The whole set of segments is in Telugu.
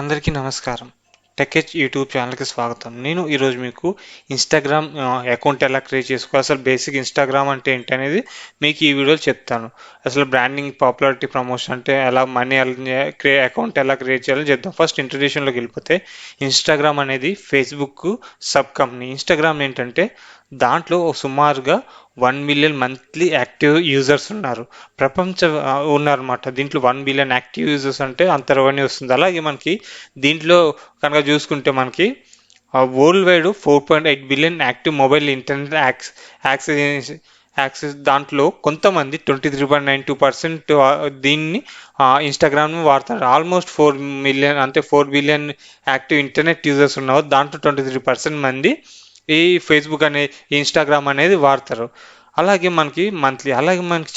అందరికీ నమస్కారం. టెక్హెచ్ యూట్యూబ్ ఛానల్‌కి స్వాగతం. నేను ఈరోజు మీకు ఇన్‌స్టాగ్రామ్ అకౌంట్ ఎలా క్రియేట్ చేసుకోవాలి, అసలు బేసిక్ ఇన్‌స్టాగ్రామ్ అంటే ఏంటి అనేది మీకు ఈ వీడియోలో చెప్తాను. అసలు బ్రాండింగ్, పాపులారిటీ, ప్రమోషన్ అంటే ఎలా మనీ అకౌంట్ ఎలా క్రియేట్ చేయాలో చెప్తాం. ఫస్ట్ ఇంట్రొడక్షన్‌లోకి వెళ్ళిపోతే ఇన్‌స్టాగ్రామ్ అనేది ఫేస్‌బుక్ సబ్ కంపెనీ. ఇన్‌స్టాగ్రామ్ ఏంటంటే దాంట్లో సుమారుగా 1 మిలియన్ మంత్లీ యాక్టివ్ యూజర్స్ ఉన్నారు. ఉన్నారన్నమాట. దీంట్లో 1 బిలియన్ యాక్టివ్ యూజర్స్ అంటే అంత రెవెన్యూ వస్తుంది. అలాగే మనకి దీంట్లో కనుక చూసుకుంటే మనకి world wide 4.8 billion active mobile internet access access దాంట్లో కొంతమంది 23.92% దీన్ని ఇన్స్టాగ్రామ్ వాడతారు. ఆల్మోస్ట్ 4 మిలియన్ అంటే 4 బిలియన్ యాక్టివ్ ఇంటర్నెట్ యూజర్స్ ఉన్నారు. దాంట్లో 23% మంది ఈ ఫేస్బుక్ అనే ఇన్స్టాగ్రామ్ అనేది వాడతారు. అలాగే మనకి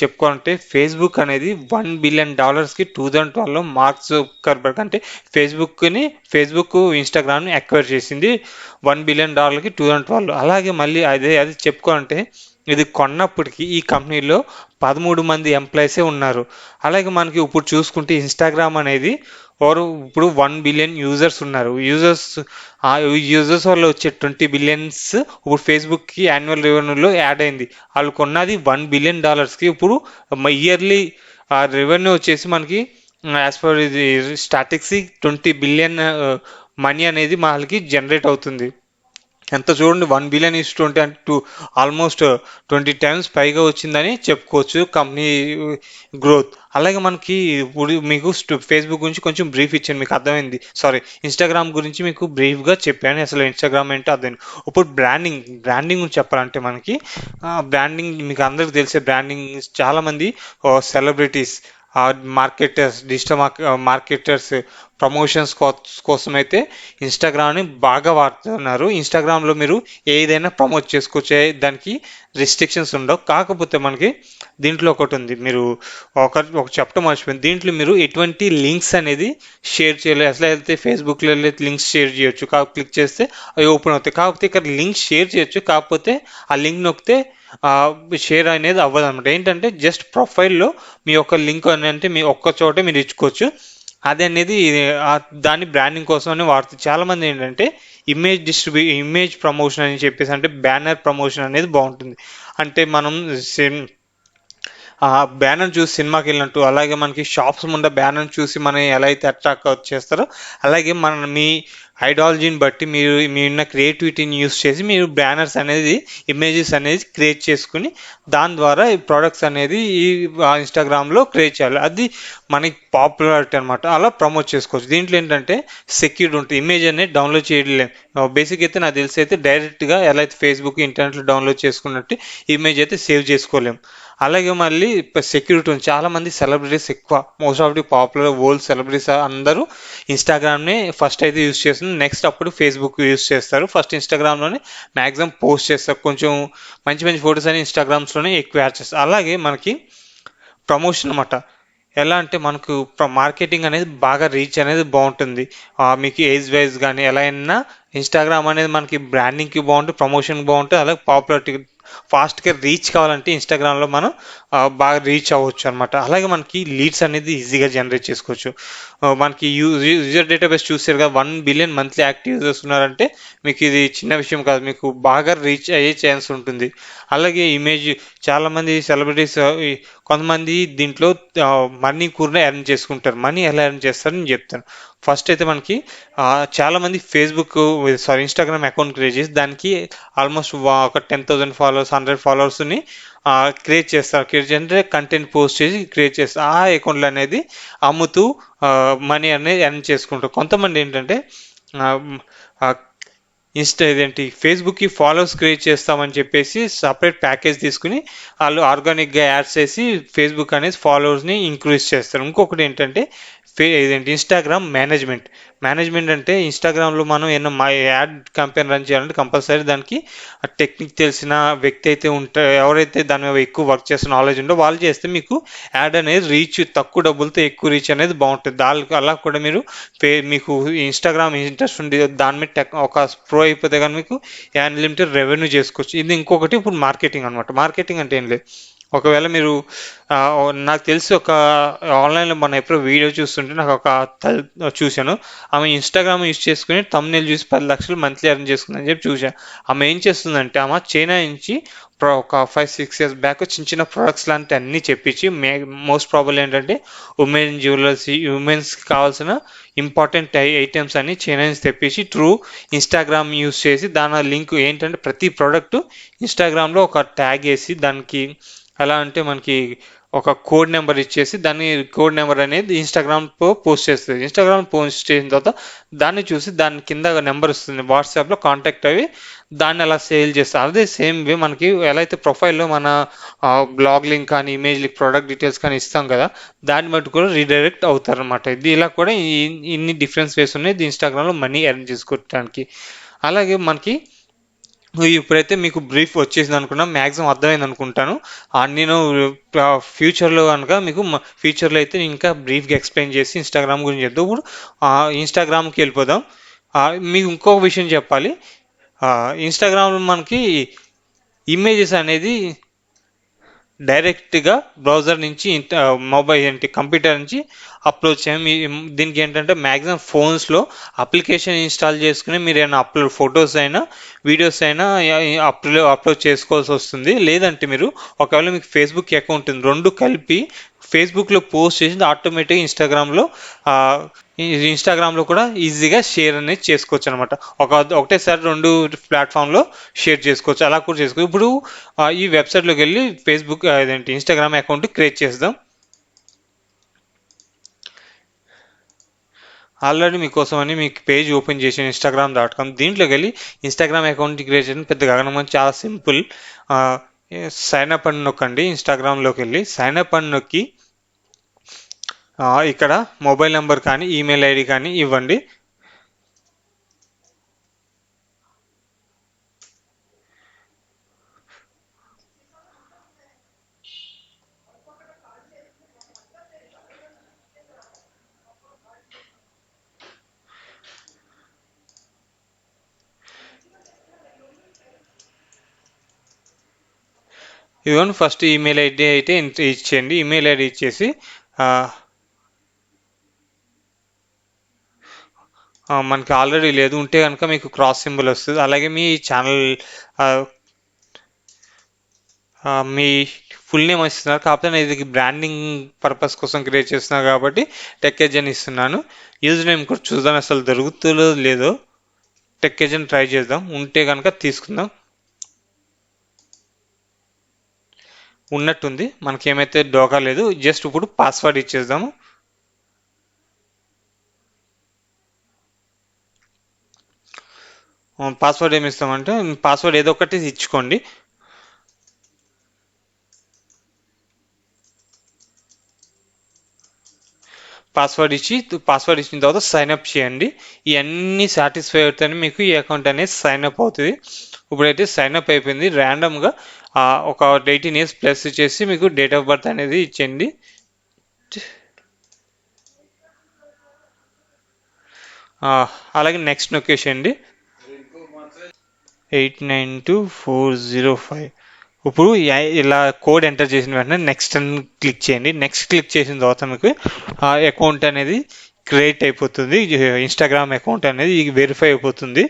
చెప్పుకోవాలంటే ఫేస్బుక్ అనేది $1 బిలియన్ 2012లో మార్క్ జుకర్బర్గ్ అంటే ఫేస్బుక్ ఇన్స్టాగ్రామ్ని అక్వైర్ చేసింది $1 బిలియన్ 2012. అలాగే మళ్ళీ అది చెప్పుకోవాలంటే ఇది కొన్నప్పటికీ ఈ కంపెనీలో 13 మంది ఎంప్లాయీసే ఉన్నారు. అలాగే మనకి ఇప్పుడు చూసుకుంటే ఇన్స్టాగ్రామ్ అనేది ఇప్పుడు 1 బిలియన్ యూజర్స్ ఉన్నారు. యూజర్స్ వల్ల వచ్చే 20 బిలియన్స్ ఇప్పుడు ఫేస్బుక్కి యాన్యువల్ రెవెన్యూలో యాడ్ అయింది. వాళ్ళు కొన్నది $1 బిలియన్. ఇప్పుడు ఇయర్లీ రెవెన్యూ వచ్చేసి మనకి యాజ్ పర్ ఇది స్టాటిక్స్ 20 బిలియన్ మనీ అనేది వాళ్ళకి జనరేట్ అవుతుంది. ఎంత చూడండి, 1 బిలియన్ 20 అంటే ఆల్మోస్ట్ 20 టైమ్స్ పైగా వచ్చిందని చెప్పుకోవచ్చు కంపెనీ గ్రోత్. అలాగే మనకి ఇప్పుడు మీకు ఫేస్బుక్ గురించి కొంచెం బ్రీఫ్ ఇచ్చాను, మీకు అర్థమైంది. ఇన్స్టాగ్రామ్ గురించి మీకు బ్రీఫ్గా చెప్పాను. అసలు ఇన్స్టాగ్రామ్ ఏంటో అర్థమైంది. ఇప్పుడు బ్రాండింగ్ గురించి చెప్పాలంటే మనకి బ్రాండింగ్ మీకు అందరికి తెలిసే బ్రాండింగ్ చాలామంది సెలబ్రిటీస్, డిజిటల్ మార్కెటర్స్ ప్రమోషన్స్ కోసం అయితే ఇన్స్టాగ్రామ్ని బాగా వాడుతున్నారు. ఇన్స్టాగ్రామ్లో మీరు ఏదైనా ప్రమోట్ చేసుకోవచ్చు, దానికి రిస్ట్రిక్షన్స్ ఉండవు. కాకపోతే మనకి దీంట్లో ఒకటి ఉంది, మీరు ఒక చెప్పడం మర్చిపోయింది. దీంట్లో మీరు ఎటువంటి లింక్స్ అనేది షేర్ చేయలేదు. అసలు అయితే ఫేస్బుక్లో లింక్స్ షేర్ చేయొచ్చు, క్లిక్ చేస్తే అవి ఓపెన్ అవుతాయి. కాకపోతే ఇక్కడ లింక్ షేర్ చేయొచ్చు, కాకపోతే ఆ లింక్ నొక్కితే షేర్ అనేది అవ్వదు అనమాట. ఏంటంటే జస్ట్ ప్రొఫైల్లో మీ యొక్క లింక్ అని అంటే మీ ఒక్క చోటే మీరు ఇచ్చుకోవచ్చు. అది అనేది దాన్ని బ్రాండింగ్ కోసం అని వాడుతుంది. చాలామంది ఏంటంటే ఇమేజ్ ప్రమోషన్ అని చెప్పేసి అంటే బ్యానర్ ప్రమోషన్ అనేది బాగుంటుంది. అంటే మనం బ్యానర్ చూసి సినిమాకి వెళ్ళినట్టు, అలాగే మనకి షాప్స్ ముందు బ్యానర్ చూసి మనం ఎలా అయితే అట్రాక్ట్ చేస్తారో అలాగే మీ ఐడియాలజీని బట్టి మీ ఉన్న క్రియేటివిటీని యూస్ చేసి మీరు బ్యానర్స్ అనేది ఇమేజెస్ అనేది క్రియేట్ చేసుకుని దాని ద్వారా ఈ ప్రోడక్ట్స్ అనేది ఈ ఇన్స్టాగ్రామ్లో క్రియేట్ చేయాలి. అది మనకి పాపులారిటీ అనమాట. అలా ప్రమోట్ చేసుకోవచ్చు. దీంట్లో ఏంటంటే సెక్యూరిటీ ఉంటుంది. ఇమేజ్ అనేది డౌన్లోడ్ చేయలేము. బేసిక్ అయితే నాకు తెలిసి అయితే డైరెక్ట్గా ఎలా అయితే ఫేస్బుక్ ఇంటర్నెట్లో డౌన్లోడ్ చేసుకున్నట్టు ఇమేజ్ అయితే సేవ్ చేసుకోలేము. అలాగే మళ్ళీ సెక్యూరిటీ ఉంది. చాలామంది సెలబ్రిటీస్ ఎక్కువ most of the popular world celebrities అందరూ ఇన్స్టాగ్రామ్ని ఫస్ట్ అయితే యూస్ చేస్తున్నారు. నెక్స్ట్ అప్పుడు ఫేస్బుక్ యూస్ చేస్తారు. ఫస్ట్ ఇన్స్టాగ్రామ్లోనే మ్యాక్సిమం పోస్ట్ చేస్తారు. కొంచెం మంచి ఫొటోస్ అని ఇన్స్టాగ్రామ్స్లోనే ఎక్కువ యాడ్ చేస్తారు. అలాగే మనకి ప్రమోషన్ అన్నమాట. ఎలా అంటే మనకు మార్కెటింగ్ అనేది బాగా రీచ్ అనేది బాగుంటుంది. మీకు ఏజ్ వైజ్ కానీ ఎలా అయినా ఇన్స్టాగ్రామ్ అనేది మనకి బ్రాండింగ్కి బాగుంటుంది, ప్రమోషన్కి బాగుంటుంది. అలాగే పాపులారిటీ ఫాస్ట్గా రీచ్ కావాలంటే ఇన్స్టాగ్రామ్లో మనం బాగా రీచ్ అవ్వచ్చు అనమాట. అలాగే మనకి లీడ్స్ అనేది ఈజీగా జనరేట్ చేసుకోవచ్చు. మనకి యూజర్ డేటాబేస్ చూసారు కదా, 1 బిలియన్ మంత్లీ యాక్టివ్ యూజర్స్ ఉన్నారంటే మీకు ఇది చిన్న విషయం కాదు, మీకు బాగా రీచ్ అయ్యే ఛాన్స్ ఉంటుంది. అలాగే ఇమేజ్ చాలామంది సెలబ్రిటీస్ కొంతమంది దీంట్లో మనీ కూడా ఎర్న్ చేసుకుంటారు. మనీ ఎలా ఎర్న్ చేస్తారని నేను చెప్తాను. ఫస్ట్ అయితే మనకి చాలామంది ఇన్స్టాగ్రామ్ అకౌంట్ క్రియేట్ చేసి దానికి ఆల్మోస్ట్ ఒక 10,000 ఫాలోవర్స్ 100 ఫాలోవర్స్ని క్రియేట్ చేస్తే కంటెంట్ పోస్ట్ చేసి క్రియేట్ చేస్తారు. ఆ అకౌంట్లు అనేది అమ్ముతూ మనీ అనేది ఎర్న్ చేసుకుంటారు. కొంతమంది ఏంటంటే ఫేస్బుక్కి ఫాలోవర్స్ క్రియేట్ చేస్తామని చెప్పేసి సపరేట్ ప్యాకేజ్ తీసుకుని వాళ్ళు ఆర్గానిక్గా యాడ్స్ చేసి ఫేస్బుక్ అనేది ఫాలోవర్స్ని ఇంక్రీజ్ చేస్తారు. ఇంకొకటి ఏంటంటే ఇన్స్టాగ్రామ్ మేనేజ్మెంట్ అంటే ఇన్స్టాగ్రామ్లో మనం ఏమన్నా యాడ్ క్యాంపెయిన్ రన్ చేయాలంటే కంపల్సరీ దానికి టెక్నిక్ తెలిసిన వ్యక్తి అయితే ఎవరైతే దాని మీద ఎక్కువ వర్క్ చేస్తున్న నాలెడ్జ్ ఉందో వాళ్ళు చేస్తే మీకు యాడ్ అనేది రీచ్ తక్కువ డబ్బులతో ఎక్కువ రీచ్ అనేది బాగుంటుంది. అలా కూడా మీకు ఇన్స్టాగ్రామ్ ఇంట్రెస్ట్ ఉంది దాని మీద ఒక ప్రో అయిపోతే కానీ మీకు అన్లిమిటెడ్ రెవెన్యూ చేసుకోవచ్చు. ఇది ఇంకొకటి ఇప్పుడు మార్కెటింగ్ అనమాట. మార్కెటింగ్ అంటే ఏం లేదు, ఒకవేళ మీరు ఆ, నాకు తెలిసి ఒక ఆన్లైన్లో మన ఎప్పుడో వీడియో చూస్తుంటే నాకు ఒక చూశాను. ఆమె ఇన్స్టాగ్రామ్ యూజ్ చేసుకుని తమ్నేల్ చూసి 10 లక్షలు మంత్లీ ఎర్న్ చేసుకుందని చెప్పి చూశాను. ఆమె ఏం చేస్తుందంటే ఆమె చైనా నుంచి ఒక 5-6 ఇయర్స్ బ్యాక్ చిన్న చిన్న ప్రొడక్ట్స్ లాంటి అన్నీ చెప్పించి మోస్ట్ ప్రాబుల్ ఏంటంటే ఉమెన్ జ్యువెలర్స్, ఉమెన్స్కి కావాల్సిన ఇంపార్టెంట్ ఐటమ్స్ అన్ని చైనా నుంచి తెప్పించి త్రూ ఇన్స్టాగ్రామ్ యూస్ చేసి దాని లింక్ ఏంటంటే ప్రతి ప్రోడక్ట్ ఇన్స్టాగ్రామ్లో ఒక ట్యాగ్ వేసి దానికి ఎలా అంటే మనకి ఒక కోడ్ నెంబర్ ఇచ్చేసి దాన్ని కోడ్ నెంబర్ అనేది ఇన్స్టాగ్రామ్ పోస్ట్ చేస్తుంది. ఇన్స్టాగ్రామ్ పోస్ట్ చేసిన తర్వాత దాన్ని చూసి దాని కింద నెంబర్ వస్తుంది, వాట్సాప్లో కాంటాక్ట్ అవి దాన్ని అలా సేల్ చేస్తారు. అదే సేమ్ వే మనకి ఎలా అయితే ప్రొఫైల్లో మన బ్లాగ్ లింక్ కానీ ఇమేజ్ లింక్ ప్రోడక్ట్ డీటెయిల్స్ కానీ ఇస్తాం కదా, దాన్ని బట్టి కూడా రీడైరెక్ట్ అవుతారు అనమాట. ఇది ఇలా కూడా ఇన్ని డిఫరెన్స్ వేస్ ఉన్నాయి ఇది ఇన్స్టాగ్రామ్లో మనీ ఎర్న్ చేసుకోవడానికి. అలాగే మనకి ఇప్పుడైతే మీకు బ్రీఫ్ వచ్చేసింది అనుకున్నా, మ్యాక్సిమం అర్థమైంది అనుకుంటాను. నేను ఫ్యూచర్లో కనుక మీకు ఫ్యూచర్లో అయితే ఇంకా బ్రీఫ్గా ఎక్స్ప్లెయిన్ చేసి ఇన్స్టాగ్రామ్ గురించి చెప్తాం. ఇప్పుడు ఇన్స్టాగ్రామ్కి వెళ్ళిపోదాం. మీకు ఇంకొక విషయం చెప్పాలి. ఇన్స్టాగ్రామ్లో మనకి ఇమేజెస్ అనేది డైరెక్ట్గా బ్రౌజర్ నుంచి మొబైల్ ఏంటి కంప్యూటర్ నుంచి అప్లోడ్ చేయం. దీనికి ఏంటంటే మ్యాక్సిమం ఫోన్స్లో అప్లికేషన్ ఇన్స్టాల్ చేసుకుని మీరు ఏమైనా అప్లోడ్ ఫొటోస్ అయినా వీడియోస్ అయినా అప్లోడ్ చేసుకోవాల్సి వస్తుంది. లేదంటే మీరు ఒకవేళ మీకు ఫేస్బుక్ అకౌంట్ ఉంది, రెండు కలిపి ఫేస్బుక్లో పోస్ట్ చేసి ఆటోమేటిక్గా ఇన్స్టాగ్రామ్లో కూడా ఈజీగా షేర్ అనేది చేసుకోవచ్చు అనమాట. ఒకటేసారి రెండు ప్లాట్ఫామ్లో షేర్ చేసుకోవచ్చు, అలా కూడా చేసుకోవచ్చు. ఇప్పుడు ఈ వెబ్సైట్లోకి వెళ్ళి ఫేస్బుక్ అదేంటి ఇన్స్టాగ్రామ్ అకౌంట్ క్రియేట్ చేద్దాం. ఆల్రెడీ మీకోసం అని మీకు పేజ్ ఓపెన్ చేసి instagram.com దీంట్లోకి వెళ్ళి ఇన్స్టాగ్రామ్ అకౌంట్ క్రియేట్ చేయడం పెద్ద గగనం, చాలా సింపుల్. సైన్ అప్ అని నొక్కండి. ఇన్స్టాగ్రామ్లోకి వెళ్ళి సైన్ అప్ అని నొక్కి ఇక్కడ మొబైల్ నెంబర్ కానీ ఈమెయిల్ ఐడి కానీ ఇవ్వండి. ఇదిగోండి ఫస్ట్ ఈమెయిల్ ఐడి అయితే ఇచ్చేయండి. ఈమెయిల్ ఐడి ఇచ్చేసి మనకి ఆల్రెడీ లేదు ఉంటే కనుక మీకు క్రాస్ సింబల్ వస్తుంది. అలాగే మీ ఛానల్ మీ ఫుల్ నేమ్ ఇస్తున్నారు, కాకపోతే నేను ఇది బ్రాండింగ్ పర్పస్ కోసం క్రియేట్ చేస్తున్నాను కాబట్టి టెక్హెజ్ అని ఇస్తున్నాను. యూజ్ నేమ్ కూడా చూద్దాం అసలు దొరుకుతుందో లేదో. టెక్హెజ్ అని ట్రై చేద్దాం, ఉంటే కనుక తీసుకుందాం. ఉన్నట్టుంది, మనకేమైతే డోకా లేదు. జస్ట్ ఇప్పుడు పాస్వర్డ్ ఇచ్చేద్దాము. పాస్వర్డ్ ఏమి ఇస్తామంటే పాస్వర్డ్ ఏదో ఒకటి ఇచ్చుకోండి. పాస్వర్డ్ ఇచ్చిన తర్వాత సైన్ అప్ చేయండి. ఇవన్నీ సాటిస్ఫై అవుతాయని మీకు ఈ అకౌంట్ అనేది సైన్ అప్ అవుతుంది. ఇప్పుడైతే సైన్ అప్ అయిపోయింది. ర్యాండమ్గా ఒక 18 years ప్లస్ ఇచ్చేసి మీకు డేట్ ఆఫ్ బర్త్ అనేది ఇచ్చేయండి. అలాగే నెక్స్ట్ నొక్కేసేయండి 892405. ఇప్పుడు ఇలా కోడ్ ఎంటర్ చేసిన వెంటనే నెక్స్ట్ అని క్లిక్ చేయండి. నెక్స్ట్ క్లిక్ చేసిన తర్వాత మీకు ఆ అకౌంట్ అనేది క్రియేట్ అయిపోతుంది. ఇన్స్టాగ్రామ్ అకౌంట్ అనేది వెరిఫై అయిపోతుంది.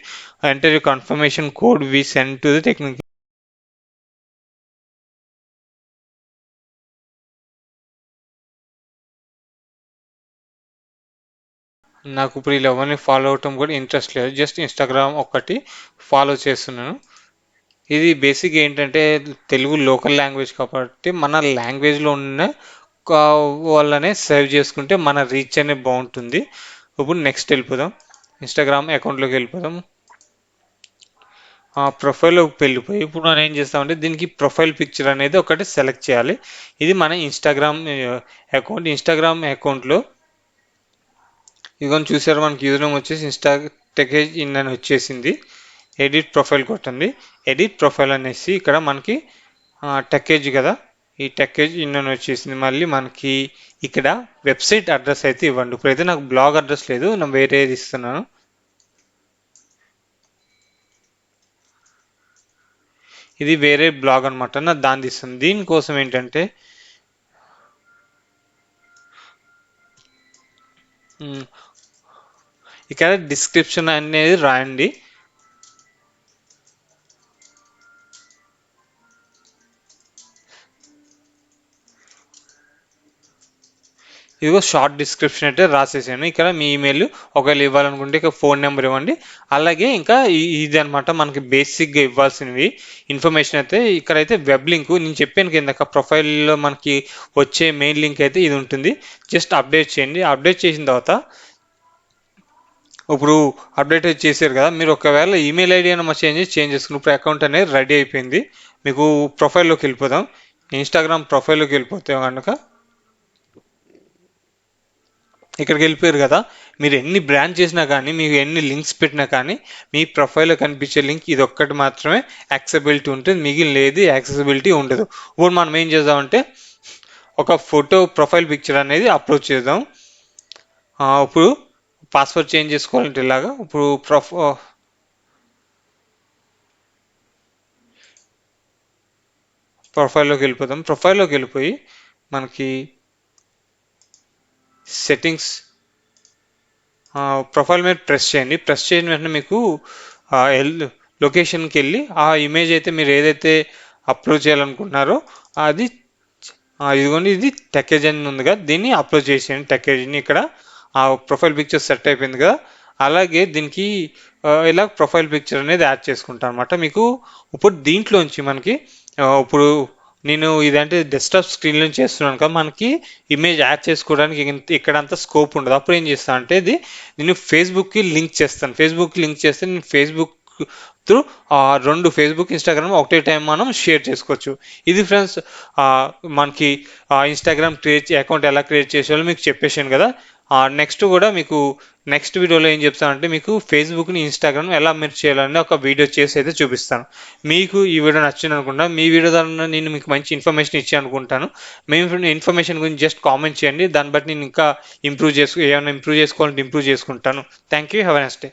Enter you confirmation code we send to the technique. నాకు ఇప్పుడు ఇలా ఎవరిని ఫాలో అవటం కూడా ఇంట్రెస్ట్ లేదు, జస్ట్ ఇన్స్టాగ్రామ్ ఒక్కటి ఫాలో చేస్తున్నాను. ఇది బేసిక్ ఏంటంటే తెలుగు లోకల్ లాంగ్వేజ్ కాబట్టి మన లాంగ్వేజ్లో ఉన్న వాళ్ళనే సేవ్ చేసుకుంటే మన రీచ్ అనేది బాగుంటుంది. ఇప్పుడు నెక్స్ట్ వెళ్ళిపోదాం, ఇన్స్టాగ్రామ్ అకౌంట్లోకి వెళ్ళిపోదాం. ప్రొఫైల్లోకి వెళ్ళిపోయి ఇప్పుడు మనం ఏం చేస్తామంటే దీనికి ప్రొఫైల్ పిక్చర్ అనేది ఒకటి సెలెక్ట్ చేయాలి. ఇది మన ఇన్స్టాగ్రామ్ అకౌంట్లో ఇదిగోని చూసారు, మనకి యూజర్ నేమ్ వచ్చేసి టెక్హెజ్ ఇన్ అని వచ్చేసింది. ఎడిట్ ప్రొఫైల్ కొట్టండి. ఎడిట్ ప్రొఫైల్ అనేసి ఇక్కడ మనకి టెక్హెజ్ కదా, ఈ టెక్హెజ్ ఇన్ అని వచ్చేసింది. మళ్ళీ మనకి ఇక్కడ వెబ్సైట్ అడ్రస్ అయితే ఇవ్వండి. ఇప్పుడైతే నాకు బ్లాగ్ అడ్రస్ లేదు, నేను వేరేది ఇస్తున్నాను. ఇది వేరే బ్లాగ్ అనమాట, నా దాన్ని తీస్తుంది. దీనికోసం ఏంటంటే ఉమ్, ఇక్కడ డిస్క్రిప్షన్ అనేది రాయండి. ఇదిగో షార్ట్ డిస్క్రిప్షన్ అయితే రాసేసాను. ఇక్కడ మీ ఈమెయిల్ ఒకవేళ ఇవ్వాలనుకుంటే ఇక ఫోన్ నెంబర్ ఇవ్వండి. అలాగే ఇంకా ఇది అనమాట మనకి బేసిక్గా ఇవ్వాల్సినవి ఇన్ఫర్మేషన్. అయితే ఇక్కడైతే వెబ్ లింక్ నేను చెప్పాను కిందక ప్రొఫైల్లో మనకి వచ్చే మెయిన్ లింక్ అయితే ఇది ఉంటుంది. జస్ట్ అప్డేట్ చేయండి. అప్డేట్ చేసిన తర్వాత ఇప్పుడు అప్డేట్ చేశారు కదా, మీరు ఒకవేళ ఈమెయిల్ ఐడి అయినా చేంజ్ చేసుకుని ఇప్పుడు అకౌంట్ అనేది రెడీ అయిపోయింది. మీకు ప్రొఫైల్లోకి వెళ్ళిపోదాం. ఇన్స్టాగ్రామ్ ప్రొఫైల్లోకి వెళ్ళిపోతే కనుక ఇక్కడికి వెళ్ళిపోయారు కదా, మీరు ఎన్ని బ్రాండ్ చేసినా కానీ మీకు ఎన్ని లింక్స్ పెట్టినా కానీ మీ ప్రొఫైల్లో కనిపించే లింక్ ఇది ఒక్కటి మాత్రమే యాక్సెసిబిలిటీ ఉంటుంది, మిగిలిన లేదు యాక్సెసిబిలిటీ ఉండదు. ఇప్పుడు మనం ఏం చేద్దామంటే ఒక ఫోటో ప్రొఫైల్ పిక్చర్ అనేది అప్లోడ్ చేద్దాం. ఇప్పుడు పాస్వర్డ్ చేంజ్ చేసుకోవాలంటే ఇలాగా ఇప్పుడు ప్రొఫైల్లోకి వెళ్ళిపోతాం. ప్రొఫైల్లోకి వెళ్ళిపోయి మనకి సెట్టింగ్స్ ప్రొఫైల్ మీద ప్రెస్ చేయండి. ప్రెస్ చేసిన వెంటనే మీకు లొకేషన్కి వెళ్ళి ఆ ఇమేజ్ అయితే మీరు ఏదైతే అప్లోడ్ చేయాలనుకుంటున్నారో అది ఇదిగోండి, ఇది టెక్హజ్ అని ఉంది కదా, దీన్ని అప్లోడ్ చేసేయండి. టెక్హజ్ని ఇక్కడ ఆ ప్రొఫైల్ పిక్చర్ సెట్ అయిపోయింది కదా, అలాగే దీనికి ఇలా ప్రొఫైల్ పిక్చర్ అనేది యాడ్ చేసుకుంటాను అనమాట. మీకు ఇప్పుడు దీంట్లోంచి మనకి ఇప్పుడు నేను ఇదంటే డెస్క్టాప్ స్క్రీన్ నుంచి చేస్తున్నాను కదా, మనకి ఇమేజ్ యాడ్ చేసుకోవడానికి ఇక్కడ అంతా స్కోప్ ఉండదు. అప్పుడు ఏం చేస్తాను అంటే ఇది నేను ఫేస్బుక్కి లింక్ చేస్తాను. ఫేస్బుక్కి లింక్ చేస్తే నేను ఫేస్బుక్ త్రూ రెండు ఫేస్బుక్ ఇన్స్టాగ్రామ్ ఒకటే టైం మనం షేర్ చేసుకోవచ్చు. ఇది ఫ్రెండ్స్ మనకి ఇన్స్టాగ్రామ్ అకౌంట్ ఎలా క్రియేట్ చేసేవాళ్ళు మీకు చెప్పేసాను కదా. నెక్స్ట్ కూడా మీకు నెక్స్ట్ వీడియోలో ఏం చెప్తానంటే మీకు ఫేస్బుక్ని ఇన్స్టాగ్రామ్ ఎలా మెర్జ్ చేయాలని ఒక వీడియో చేసి అయితే చూపిస్తాను. మీకు ఈ వీడియో నచ్చింది అనుకుంటా. మీ వీడియో ద్వారా నేను మీకు మంచి ఇన్ఫర్మేషన్ ఇచ్చి అనుకుంటాను. మేము ఇన్ఫర్మేషన్ గురించి జస్ట్ కామెంట్ చేయండి, దాన్ని బట్టి నేను ఇంకా ఏమైనా ఇంప్రూవ్ చేసుకోవాలంటే ఇంప్రూవ్ చేసుకుంటాను. Thank you. Have a nice day.